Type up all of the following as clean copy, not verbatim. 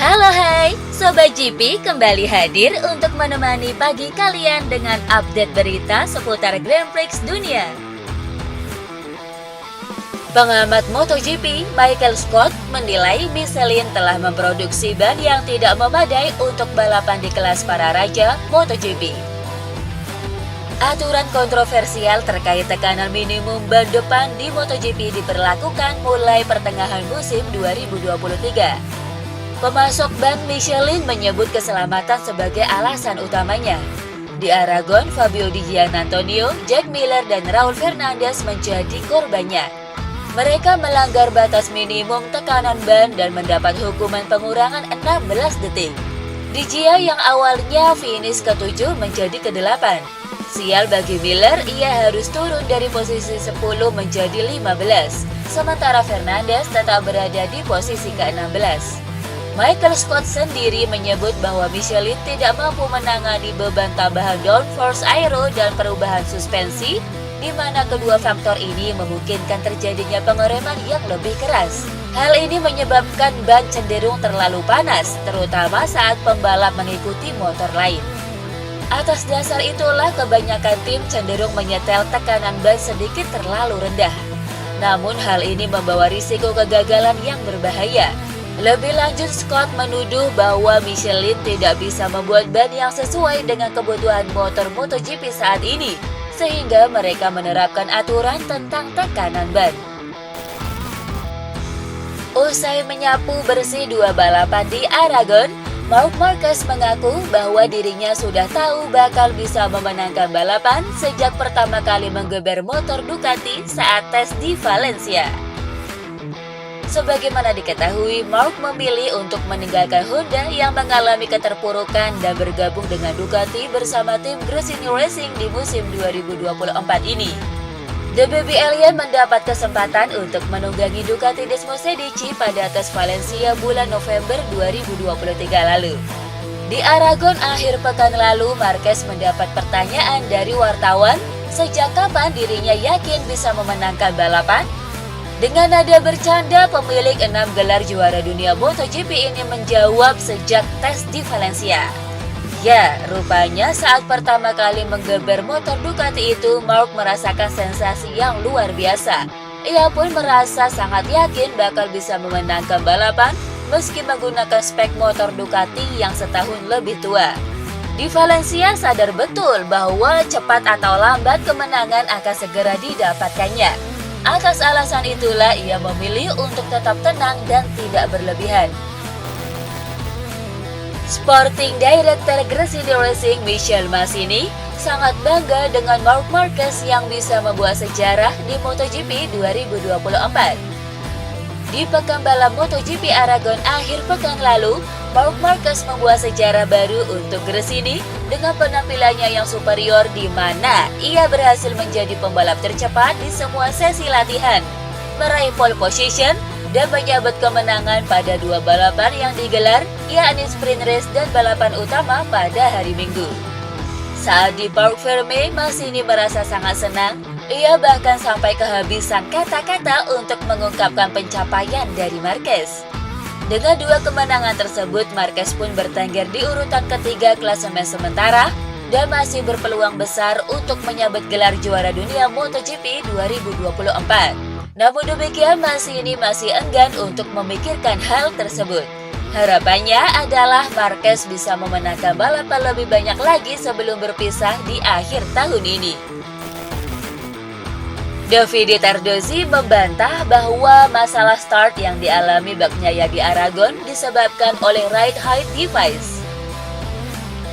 Halo hai, Sobat GP kembali hadir untuk menemani pagi kalian dengan update berita seputar Grand Prix dunia. Pengamat MotoGP, Michael Scott, menilai Michelin telah memproduksi ban yang tidak memadai untuk balapan di kelas para raja MotoGP. Aturan kontroversial terkait tekanan minimum ban depan di MotoGP diberlakukan mulai pertengahan musim 2023. Pemasok ban Michelin menyebut keselamatan sebagai alasan utamanya. Di Aragon, Fabio Di Giannantonio, Jack Miller, dan Raul Fernandez menjadi korbannya. Mereka melanggar batas minimum tekanan ban dan mendapat hukuman pengurangan 16 detik. Di Gia yang awalnya finish ke-7 menjadi ke-8. Sial bagi Miller, ia harus turun dari posisi 10 menjadi 15, sementara Fernandez tetap berada di posisi ke-16. Michael Scott sendiri menyebut bahwa Michelin tidak mampu menangani beban tambahan downforce aero dan perubahan suspensi, di mana kedua faktor ini memungkinkan terjadinya pengereman yang lebih keras. Hal ini menyebabkan ban cenderung terlalu panas, terutama saat pembalap mengikuti motor lain. Atas dasar itulah kebanyakan tim cenderung menyetel tekanan ban sedikit terlalu rendah. Namun hal ini membawa risiko kegagalan yang berbahaya. Lebih lanjut, Scott menuduh bahwa Michelin tidak bisa membuat ban yang sesuai dengan kebutuhan motor MotoGP saat ini, sehingga mereka menerapkan aturan tentang tekanan ban. Usai menyapu bersih 2 balapan di Aragon, Marc Marquez mengaku bahwa dirinya sudah tahu bakal bisa memenangkan balapan sejak pertama kali menggeber motor Ducati saat tes di Valencia. Sebagaimana diketahui, Marc memilih untuk meninggalkan Honda yang mengalami keterpurukan dan bergabung dengan Ducati bersama tim Gresini Racing di musim 2024 ini. The Baby Alien mendapat kesempatan untuk menunggangi Ducati Desmosedici pada tes Valencia bulan November 2023 lalu. Di Aragon akhir pekan lalu, Marquez mendapat pertanyaan dari wartawan sejak kapan dirinya yakin bisa memenangkan balapan. Dengan nada bercanda, pemilik 6 gelar juara dunia MotoGP ini menjawab sejak tes di Valencia. Ya, rupanya saat pertama kali menggeber motor Ducati itu, Marc merasakan sensasi yang luar biasa. Ia pun merasa sangat yakin bakal bisa memenangkan balapan meski menggunakan spek motor Ducati yang setahun lebih tua. Di Valencia sadar betul bahwa cepat atau lambat kemenangan akan segera didapatkannya. Atas alasan itulah ia memilih untuk tetap tenang dan tidak berlebihan. Sporting Director Gresini Racing Michele Massini sangat bangga dengan Marc Marquez yang bisa membuat sejarah di MotoGP 2024. Di pekan balap MotoGP Aragon akhir pekan lalu, Marc Marquez membuat sejarah baru untuk Gresini dengan penampilannya yang superior di mana ia berhasil menjadi pembalap tercepat di semua sesi latihan, meraih pole position, dan menyabet kemenangan pada 2 balapan yang digelar, yakni sprint race dan balapan utama pada hari Minggu. Saat di Parc Ferme, Massini merasa sangat senang. Ia bahkan sampai kehabisan kata-kata untuk mengungkapkan pencapaian dari Marquez. Dengan 2 kemenangan tersebut, Marquez pun bertengger di urutan ketiga klasemen sementara dan masih berpeluang besar untuk menyabet gelar juara dunia MotoGP 2024. Namun demikian, Massini masih enggan untuk memikirkan hal tersebut. Harapannya adalah Marquez bisa memenangkan balapan lebih banyak lagi sebelum berpisah di akhir tahun ini. Davide Tardozzi membantah bahwa masalah start yang dialami Bagnaia di Aragon disebabkan oleh ride height device.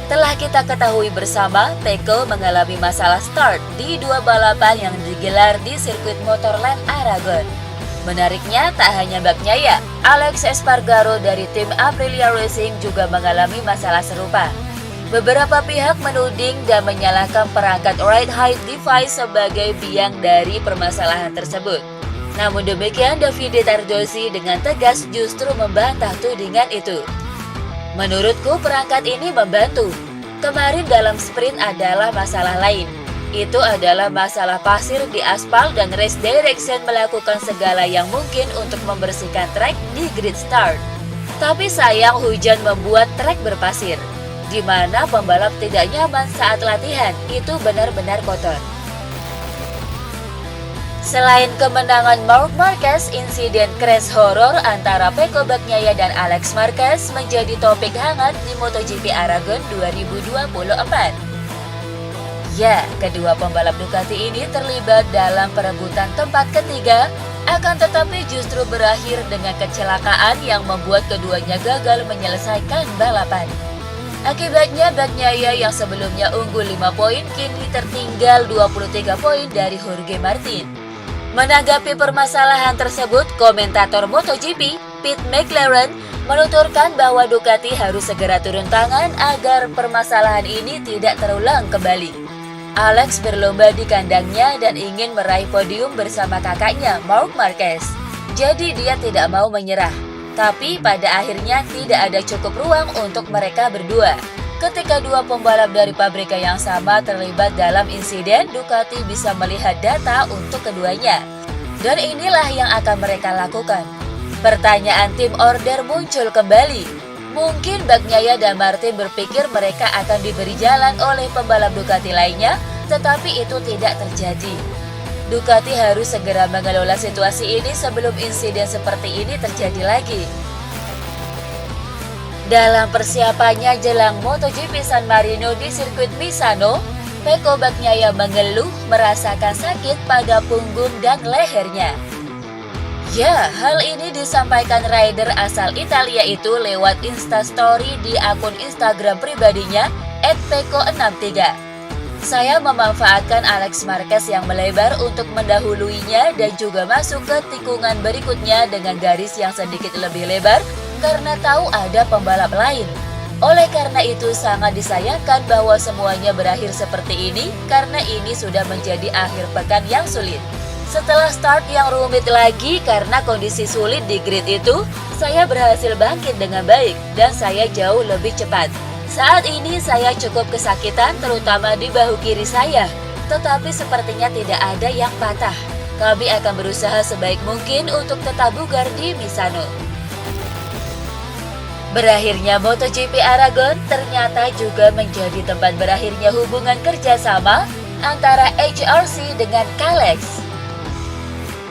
Telah kita ketahui bersama, Pecco mengalami masalah start di 2 balapan yang digelar di sirkuit Motorland Aragon. Menariknya, tak hanya Bagnaia, Alex Espargaro dari tim Aprilia Racing juga mengalami masalah serupa. Beberapa pihak menuding dan menyalahkan perangkat ride height device sebagai biang dari permasalahan tersebut. Namun demikian, Davide Tardozzi dengan tegas justru membantah tudingan itu. Menurutku perangkat ini membantu. Kemarin dalam sprint adalah masalah lain. Itu adalah masalah pasir di aspal dan race direction melakukan segala yang mungkin untuk membersihkan track di grid start. Tapi sayang hujan membuat trek berpasir, di mana pembalap tidak nyaman saat latihan. Itu benar-benar kotor. Selain kemenangan Marc Marquez, insiden crash horor antara Pecco Bagnaia dan Alex Marquez menjadi topik hangat di MotoGP Aragon 2024. Ya, kedua pembalap Ducati ini terlibat dalam perebutan tempat ketiga, akan tetapi justru berakhir dengan kecelakaan yang membuat keduanya gagal menyelesaikan balapan. Akibatnya Bagnaia yang sebelumnya unggul 5 poin kini tertinggal 23 poin dari Jorge Martin. Menanggapi permasalahan tersebut, komentator MotoGP, Pete McLaren, menuturkan bahwa Ducati harus segera turun tangan agar permasalahan ini tidak terulang kembali. Alex berlomba di kandangnya dan ingin meraih podium bersama kakaknya, Marc Marquez. Jadi dia tidak mau menyerah. Tapi pada akhirnya tidak ada cukup ruang untuk mereka berdua. Ketika dua pembalap dari pabrikan yang sama terlibat dalam insiden, Ducati bisa melihat data untuk keduanya. Dan inilah yang akan mereka lakukan. Pertanyaan tim order muncul kembali. Mungkin Bagnaia dan Martin berpikir mereka akan diberi jalan oleh pembalap Ducati lainnya, tetapi itu tidak terjadi. Ducati harus segera mengelola situasi ini sebelum insiden seperti ini terjadi lagi. Dalam persiapannya jelang MotoGP San Marino di sirkuit Misano, Pecco Bagnaia mengeluh merasakan sakit pada punggung dan lehernya. Ya, hal ini disampaikan rider asal Italia itu lewat Instastory di akun Instagram pribadinya @pecco63. Saya memanfaatkan Alex Marquez yang melebar untuk mendahuluinya dan juga masuk ke tikungan berikutnya dengan garis yang sedikit lebih lebar karena tahu ada pembalap lain. Oleh karena itu sangat disayangkan bahwa semuanya berakhir seperti ini karena ini sudah menjadi akhir pekan yang sulit. Setelah start yang rumit lagi karena kondisi sulit di grid itu, saya berhasil bangkit dengan baik dan saya jauh lebih cepat. Saat ini saya cukup kesakitan terutama di bahu kiri saya, tetapi sepertinya tidak ada yang patah. Kami akan berusaha sebaik mungkin untuk tetap bugar di Misano. Berakhirnya MotoGP Aragon ternyata juga menjadi tempat berakhirnya hubungan kerjasama antara HRC dengan Kalex.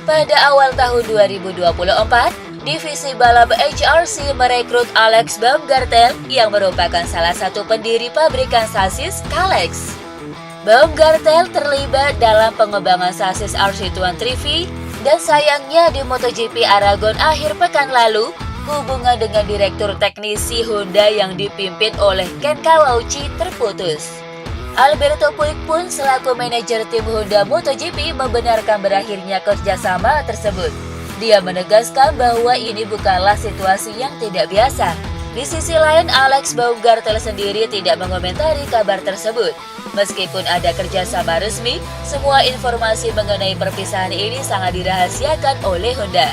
Pada awal tahun 2024, divisi balap HRC merekrut Alex Baumgartel yang merupakan salah satu pendiri pabrikan sasis Kalex. Baumgartel terlibat dalam pengembangan sasis RC23V dan sayangnya di MotoGP Aragon akhir pekan lalu, hubungan dengan direktur teknisi Honda yang dipimpin oleh Ken Kawauchi terputus. Alberto Puig pun selaku manajer tim Honda MotoGP membenarkan berakhirnya kerjasama tersebut. Dia menegaskan bahwa ini bukanlah situasi yang tidak biasa. Di sisi lain, Alex Baumgartel sendiri tidak mengomentari kabar tersebut. Meskipun ada kerjasama resmi, semua informasi mengenai perpisahan ini sangat dirahasiakan oleh Honda.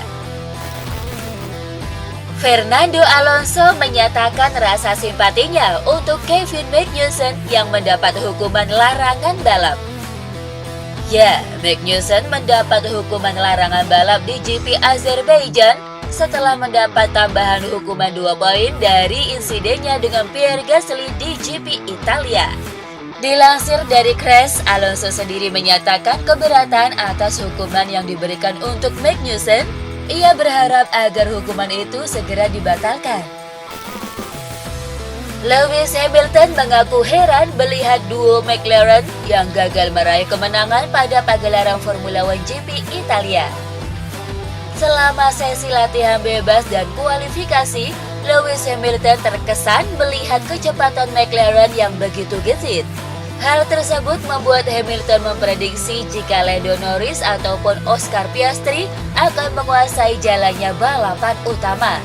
Fernando Alonso menyatakan rasa simpatinya untuk Kevin Magnussen yang mendapat hukuman larangan balap. Ya, Magnussen mendapat hukuman larangan balap di GP Azerbaijan setelah mendapat tambahan hukuman 2 poin dari insidennya dengan Pierre Gasly di GP Italia. Dilansir dari Crash, Alonso sendiri menyatakan keberatan atas hukuman yang diberikan untuk Magnussen. Ia berharap agar hukuman itu segera dibatalkan. Lewis Hamilton mengaku heran melihat duo McLaren yang gagal meraih kemenangan pada pagelaran Formula One GP Italia. Selama sesi latihan bebas dan kualifikasi, Lewis Hamilton terkesan melihat kecepatan McLaren yang begitu gesit. Hal tersebut membuat Hamilton memprediksi jika Lando Norris ataupun Oscar Piastri akan menguasai jalannya balapan utama.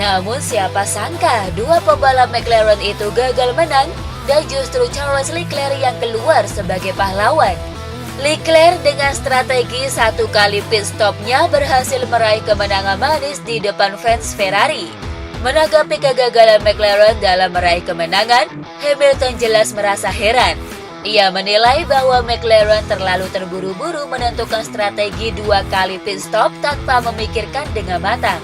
Namun siapa sangka dua pembalap McLaren itu gagal menang dan justru Charles Leclerc yang keluar sebagai pahlawan. Leclerc dengan strategi 1 kali pit stopnya berhasil meraih kemenangan manis di depan fans Ferrari. Menanggapi kegagalan McLaren dalam meraih kemenangan, Hamilton jelas merasa heran. Ia menilai bahwa McLaren terlalu terburu-buru menentukan strategi 2 kali pit stop tanpa memikirkan dengan matang.